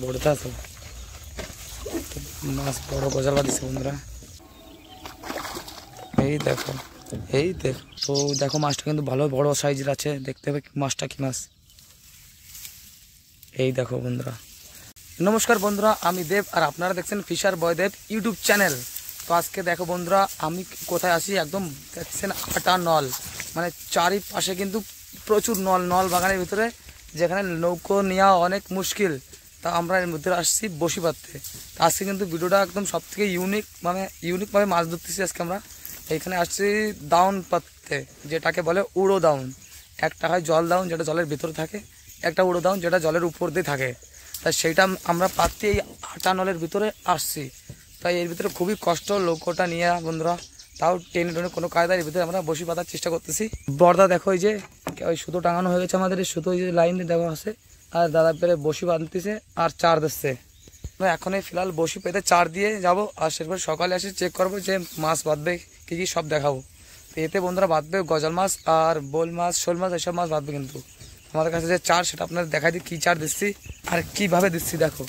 বড়টা আছে মাছ, বড় গজাল বাঁধিছে বন্ধুরা। এই দেখো তো দেখো মাছটা কিন্তু ভালো বড় সাইজের আছে। দেখতে হবে মাছটা কি মাছ। এই দেখো বন্ধুরা। নমস্কার বন্ধুরা, আমি দেব আর আপনারা দেখছেন ফিশার বয় দেব ইউটিউব চ্যানেল। তো আজকে দেখো বন্ধুরা আমি কোথায় আসি, একদম দেখছেন আটা নল, মানে চারিপাশে কিন্তু প্রচুর নল বাগানের ভিতরে, যেখানে নৌকো নেওয়া অনেক মুশকিল। তা আমরা এর মধ্যে আসছি বসি পাততে। তা আজকে কিন্তু ভিডিওটা একদম সব থেকে ইউনিকভাবে মাছ ধরতেছি। আজকে আমরা এইখানে আসছি দাউন পাততে, যেটাকে বলে উড়ো দাউন। একটা হয় জল দাউন, যেটা জলের ভিতরে থাকে, একটা উড়ো দাউন যেটা জলের উপর দিয়ে থাকে। তাই সেইটা আমরা পাততে এই আটা নলের ভিতরে আসছি। তাই এর ভিতরে খুবই কষ্ট নৌকোটা নিয়ে বন্ধুরা, তাও টেনে কোনো কায়দায় এর ভিতরে আমরা বসি পাতার চেষ্টা করতেছি। বর্দা দেখো এই যে ওই সুতো টাঙানো হয়ে গেছে আমাদের, এই সুতো যে লাইন দিয়ে দেওয়া আছে, আর দাদা পেরে বসি বাঁধতেছে আর চার দিচ্ছে। এখন এই ফিলহাল বসি পেতে চার দিয়ে যাব, আর সেরপর সকালে এসে চেক করবো যে মাছ বাঁধবে কী সব দেখাবো। তো এতে বন্ধুরা বাঁধবে গজাল মাছ আর বোল মাছ, শোল মাছ, এইসব মাছ বাঁধবে। কিন্তু আমাদের কাছে যে চার সেটা আপনাদের দেখাই দিই, কী চার দিচ্ছি আর কীভাবে দিচ্ছি। দেখো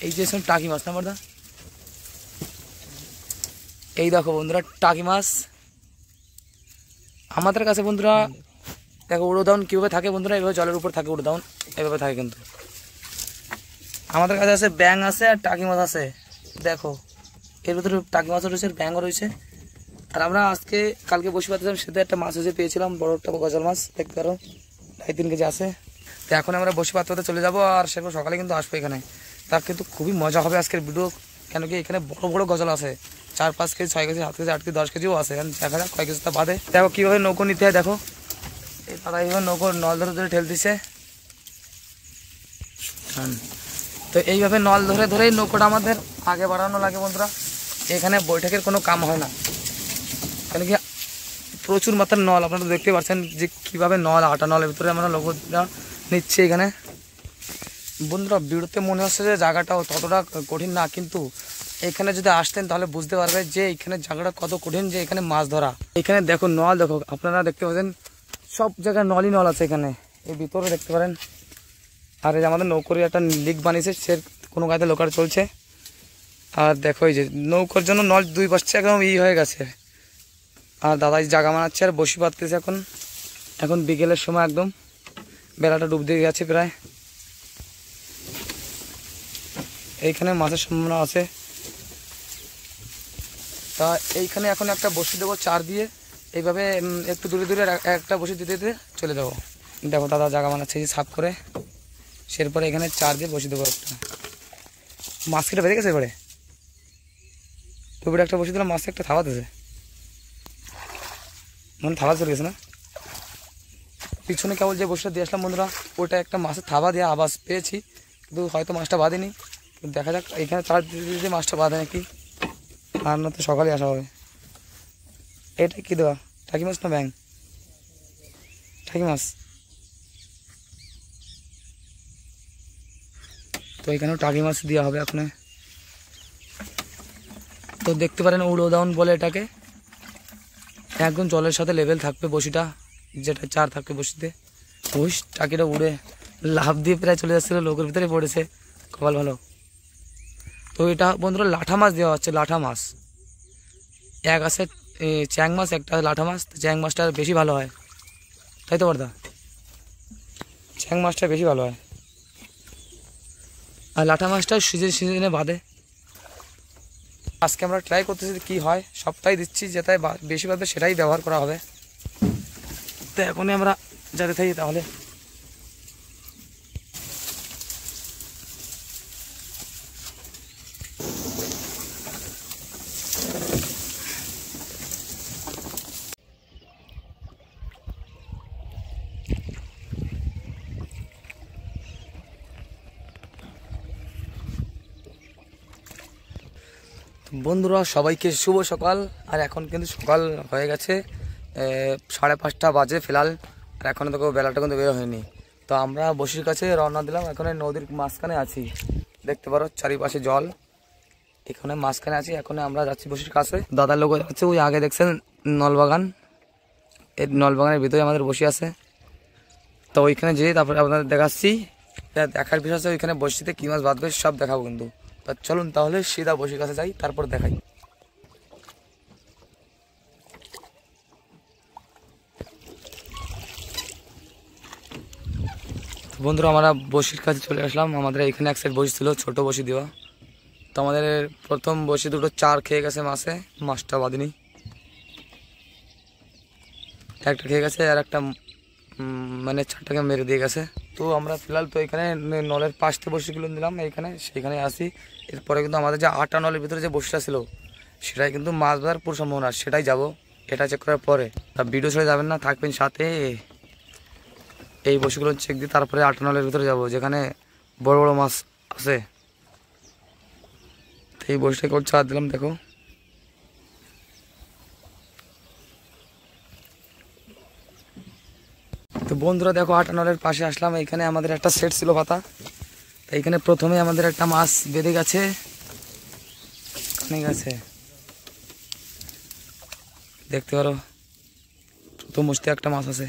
এই যে টাকি মাছ না বর্দা, এই দেখো বন্ধুরা টাকি মাছ আমাদের কাছে। বন্ধুরা দেখো উড়ো দাউন কীভাবে থাকে বন্ধুরা, এইভাবে জলের উপর থাকে উড়ো দাউন, এইভাবে থাকে। কিন্তু আমাদের কাছে আছে ব্যাং আছে আর টাকি মাছ আছে। দেখো এর ভিতরে টাকি মাছও রয়েছে আর ব্যাংও রয়েছে। আর আমরা কালকে বসে পাচ্ছিলাম, সেটা একটা মাছ এসে পেয়েছিলাম, বড় একটা গজাল মাছ, দেখতে পারো 2.5-3 কেজি আছে। তো এখন আমরা বসে পাত্রতে চলে যাবো, আর সেরপর সকালে কিন্তু আসবো এখানে। তা কিন্তু খুবই মজা হবে আজকের ভিডিও, কেন কি এখানে বড় বড় গজাল আছে, 4-5 কেজি, 6 কেজি, 7 কেজি, 8 কেজি, 10 কেজিও আছে। দেখা যাক কয় কেজিটা বাদে। দেখো কীভাবে নৌকো নিতে হয়। দেখো এই দাদা এইভাবে নৌকো নল ধরে ধরে ঠেল দিছে। তো এইভাবে নল ধরে ধরেই নৌকোটা আমাদের আগে বাড়ানো লাগে বন্ধুরা। এখানে বৈঠকের কোনো কাম হয় না, কেন কি প্রচুর মাত্রার নল। আপনারা দেখতে পাচ্ছেন যে কীভাবে নল, আটা নলের ভিতরে আমরা নৌকোটা নিচ্ছি এখানে। বন্ধুরা ভিডিওতে মনে হচ্ছে যে জায়গাটা ততটা কঠিন না, কিন্তু এখানে যদি আসতেন তাহলে বুঝতে পারবে যে এখানে জায়গাটা কত কঠিন, যে এখানে মাছ ধরা। এখানে দেখো নল, দেখো আপনারা দেখতে পাচ্ছেন সব জায়গায় নলই নল আছে এখানে, এই ভিতরে দেখতে পারেন। আর এই যে আমাদের নৌকোর একটা লিক বানিয়েছে, সে কোনো কাজে লোকার চলছে। আর দেখো এই যে নৌকোর জন্য নল 2 পাশে একদম হয়ে গেছে। আর দাদাই জায়গা বানাচ্ছে আর বসি পাততেছে। এখন বিকেলের সময়, একদম বেলাটা ডুব দিয়ে গেছে প্রায়। এইখানে মাছের সম্ভাবনা আছে। তা এইখানে এখন একটা বসি দেবো চার দিয়ে, এইভাবে একটু দূরে দূরে একটা বসি দিতে দিতে চলে যাবো। দেখো দাদা জায়গা বানাচ্ছে সাফ করে, সেরপরে এখানে চার দিয়ে বসে দেবো একটা। মাছ কেটে বেঁধে গেছে এবারে, তবে একটা বসে দিলাম, মাছ একটা থাবা দিয়েছে, মানে থাবা চলে গেছে না। পিছনে কেবল যে বসে দিয়ে আসলাম বন্ধুরা, ওটা একটা মাছের থাবা দিয়ে আবাস পেয়েছি, কিন্তু হয়তো মাছটা বাঁধেনি। দেখা যাক এখানে চার দিয়ে মাছটা বাঁধে নাকি, আর না তো সকালে আসা হবে। এটা কি দেওয়া, টাকি মাছ না ব্যাং? টাকি মাছ। তো এখানেও টাকি মাছ দেওয়া হবে এখন। তো দেখতে পারেন উড়ো দাউন বলে এটাকে, একদম জলের সাথে লেভেল থাকবে বসিটা, যেটা চার থাকবে বসিতে। ওই টাকিটা উড়ে লাফ দিয়ে প্রায় চলে যাচ্ছিল, লোকের ভিতরে পড়েছে, কপাল ভালো। তো এটা বন্ধুরা লাঠা মাছ দেওয়া হচ্ছে, লাঠা মাছ। এক আছে চ্যাং মাছ, একটা লাঠা মাছ। চ্যাং মাছটা বেশি ভালো হয়, তাই তো বর্দা? চ্যাং মাছটা বেশি ভালো হয়, আর লাঠা মাছটা সিজনে বাঁধে। আজকে আমরা ট্রাই করতেছি কি হয়, সবটাই দিচ্ছি, যেটাই বেশি বাঁধবে সেটাই ব্যবহার করা হবে। তো এখনই আমরা যেতে থাকি তাহলে। বন্ধুরা সবাইকে শুভ সকাল। আর এখন কিন্তু সকাল হয়ে গেছে, 5:30 বাজে ফিলহাল। আর এখনও তো বেলাটা কিন্তু বের হয়নি। তো আমরা বসির কাছে রওনা দিলাম, এখন নদীর মাঝখানে আছি, দেখতে পারো চারিপাশে জল, এখানে মাঝখানে আছি। এখন আমরা যাচ্ছি বসির কাছে, দাদার লোক যাচ্ছে ওই আগে দেখছেন নলবাগান, এই নলবাগানের ভিতরে আমাদের বসি আছে। তো ওইখানে যেয়ে তারপরে আপনাদের দেখাচ্ছি দেখার বিষয় আছে ওইখানে বসিতে কী মাছ বাঁধবে সব দেখাবো কিন্তু। তা চলুন তাহলে সিধা বসির কাছে যাই, তারপর দেখাই। বন্ধুরা আমরা বসির কাছে চলে আসলাম। আমাদের এখানে এক সাইড বসি ছিল, ছোট বসি দেওয়া। তো আমাদের প্রথম বসি দুটো চার খেয়ে গেছে মাছটা বাঁধেনি, একটা খেয়ে গেছে আর একটা মানে চারটাকে মেরে দিয়ে গেছে। তো আমরা ফিলহাল তো এখানে নলের পাশে বসিগুলো নিলাম এইখানে, সেইখানে আসি। এরপরে কিন্তু আমাদের যে 8টা নলের ভিতরে যে বসিটা ছিল সেটাই কিন্তু মাছ ধরার পুরো সম্ভাবনা, সেটাই যাব। এটা চেক করার পরে তা ভিডিও ছেড়ে যাবেন না, থাকবেন সাথে। এই বসিগুলো চেক দিয়ে তারপরে 8টা নলের ভিতরে যাব যেখানে বড় বড় মাছ আছে। তো এই বসিটা করে চার দিলাম, দেখো। তো বন্ধুরা দেখো 8টা নলের পাশে আসলাম, এইখানে আমাদের একটা সেট ছিল পাতা। তো এইখানে প্রথমে আমাদের একটা মাছ বেঁধে গেছে, দেখতে পারো প্রথম বসতে একটা মাছ আছে।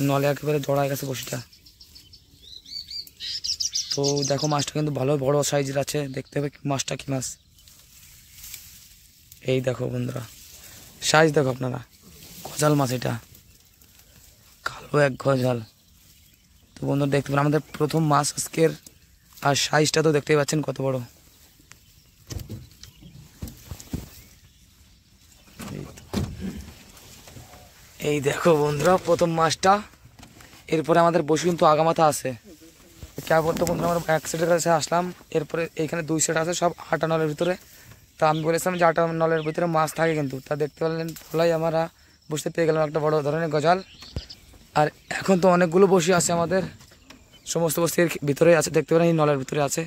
নলে একেবারে জড়ায় গেছে বসিটা। তো দেখো মাছটা কিন্তু ভালো বড় সাইজের আছে, দেখতে হবে মাছটা কি মাছ। এই দেখো বন্ধুরা সাইজ দেখো আপনারা, গজাল মাছ, এটা কালো এক গজাল। তো বন্ধুরা দেখতে পারেন আমাদের প্রথম মাছ আজকের, আর সাইজটা তো দেখতেই পাচ্ছেন কত বড়। এই দেখো বন্ধুরা প্রথম মাছটা। এরপরে আমাদের বসি কিন্তু আগামাথা আছে। ক্যা বলতো বন্ধুরা আমরা এক সেটের কাছে আসলাম, এরপরে এইখানে 2 সেট আছে সব 8টা নলের ভিতরে। তা আমি বলেছিলাম যে 8টা নলের ভিতরে মাছ থাকে কিন্তু, তা দেখতে পারলেন তোলাই আমরা বুঝতে পেয়ে গেলাম একটা বড় ধরনের গজাল। আর এখন তো অনেকগুলো বসি আছে আমাদের, সমস্ত বসির ভিতরে আছে, দেখতে পারেন এই নলের ভিতরে আছে।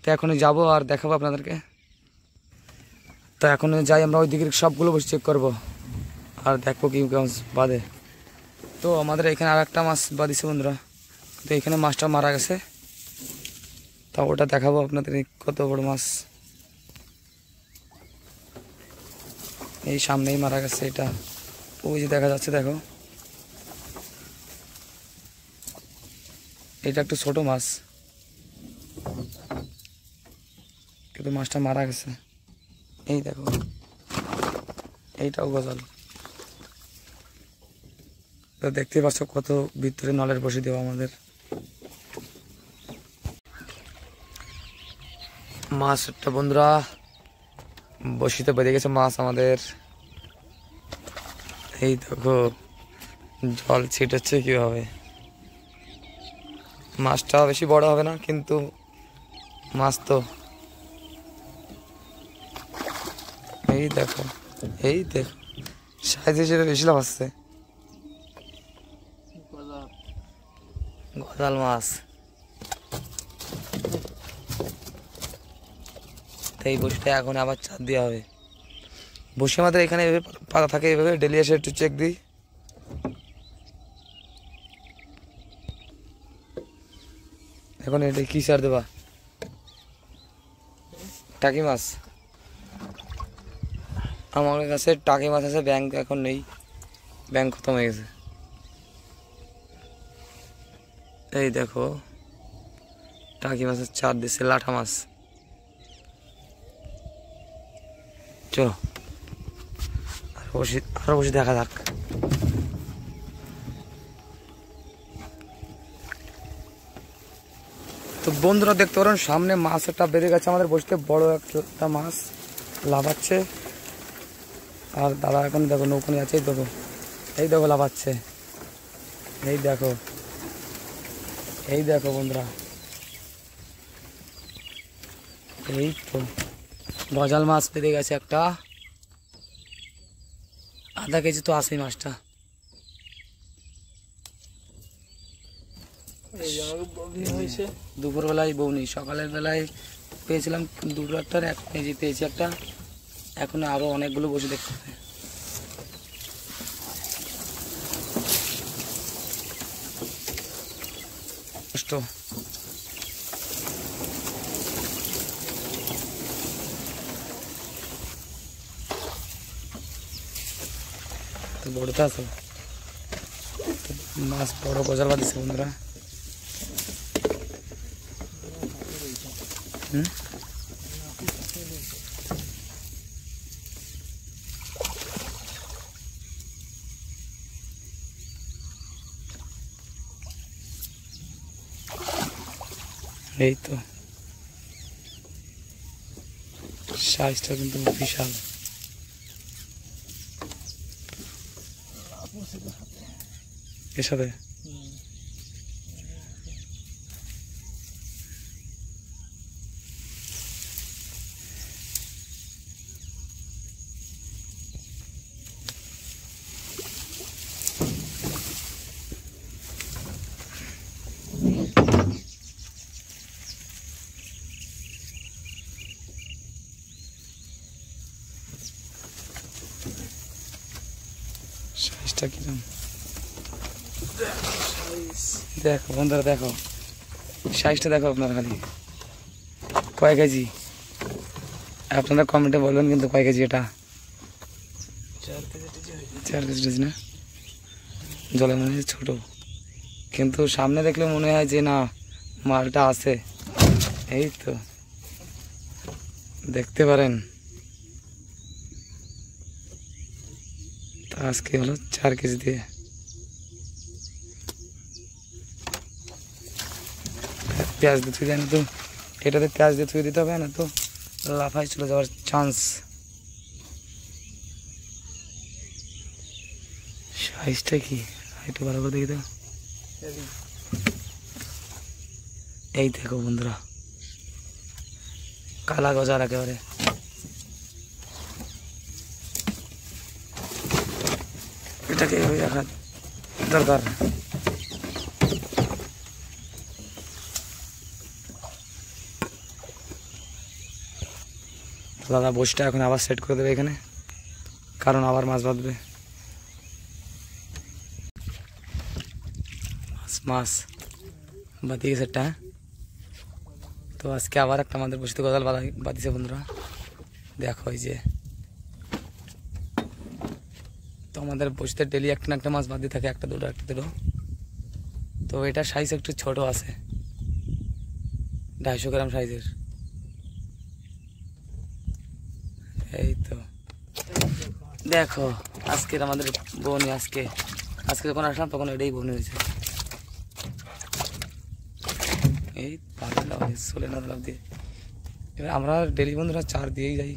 তো এখনই যাবো আর দেখাবো আপনাদেরকে। তো এখন যাই আমরা ওই দিকের সবগুলো বসি চেক করবো আর দেখবো কি মাছ বাঁধে। তো আমাদের এখানে আর একটা মাছ বাঁধিছে বন্ধুরা। তো এখানে মাছটা মারা গেছে, তা ওটা দেখাবো আপনাদের কত বড় মাছ। এই সামনেই মারা গেছে এটা, ওই যে দেখা যাচ্ছে দেখো। এটা একটু ছোট মাছ কিন্তু মাছটা মারা গেছে। এই দেখো এইটাও গজাল। তো দেখতে পাচ্ছ কত ভিতরে নলের বসি দেওয়া আমাদের। মাছটা বন্ধুরা বসিতে বেঁধে গেছে মাছ আমাদের। এই দেখো জল ছিটাচ্ছে কিভাবে। মাছটা বেশি বড় হবে না কিন্তু মাছ তো এই দেখো সাইজ হিসেবে বেশি লাভ আসছে। গজাল মাছ। এই বসিটা এখন আবার চার দেওয়া হবে। বসি আমাদের এখানে এভাবে পাতা থাকে, এভাবে ডেলি এসে একটু চেক দিই। এখন এটা কি সার দেবা? টাকি মাছ। আমার কাছে টাকি মাছ আছে, ব্যাংক এখন নেই, ব্যাংক খতম হয়ে গেছে। এই দেখো টাকি মাছের চার দিচ্ছে, লাঠা মাছ। চলো আরো বসে দেখা যাক। তো বন্ধুরা দেখতে পারেন সামনে মাছ একটা বেঁধে গেছে আমাদের বসতে, বড় একটা মাছ লাফাচ্ছে। আর দাদা এখন দেখো নৌকো নিয়ে আছে, এই দেখো লাফাচ্ছে। এই দেখো বন্ধুরা, এই তো গজাল মাছ বেঁধে গেছে একটা, আধা কেজি তো আছে মাছটা। দুপুর বেলায় বউনি, সকালের বেলায় পেয়েছিলাম 2 লাখটার 1 কেজি পেয়েছি একটা। এখন আরো অনেকগুলো বসে দেখতে হবে। কষ্ট বড়টা আছে মাছ, বড় গজাল বাঁধিছে বন্ধুরা। এই তো সাইজটা কিন্তু বিশাল। এর সাথে সাইজটা কিরকম দেখো বন্ধুরা, দেখো সাইজটা দেখো আপনার খালি কয় কেজি। আপনারা কমেন্টে বলবেন কিন্তু কয় কেজি এটা। 4 কেজি না, জলে মনে হয় ছোট, কিন্তু সামনে দেখলে মনে হয় যে না মালটা আছে। এই তো দেখতে পারেন। তা আজকে হলো 4 কেজি দিয়ে। পেঁয়াজ দিয়ে ধুয়ে দেয় না তো, এটাতে পেঁয়াজ দিয়ে ধুয়ে দিতে হবে না তো লাফাই চলে যাওয়ার চান্স। সাইজটা কি একটু ভালো করে দেখি তো। এই দেখো বন্ধুরা, কালা গজার একেবারে। এটাকে রাখা দরকার। দাদা বসটা এখন আবার সেট করে দেবে এখানে, কারণ আবার মাছ বাঁধবে। মাছ বাঁধিয়ে গেছে একটা। তো আজকে আবার একটা আমাদের বসিতে গজাল বাঁধিছে বন্ধুরা, দেখো এই যে। তো আমাদের বসিতে ডেলি একটা না একটা মাছ বাঁধিয়ে থাকে, একটা দুটো একটা দুটো। তো এটার সাইজ একটু ছোট আছে, 250 গ্রাম সাইজের। এই তো দেখো আজকের আমাদের বউনি, আজকে যখন আসলাম তখন এটাই বউনি হয়েছে। এই চলে না লাভ দিয়ে। এবার আমরা ডেলি বন্ধুরা 4 দিয়েই যাই।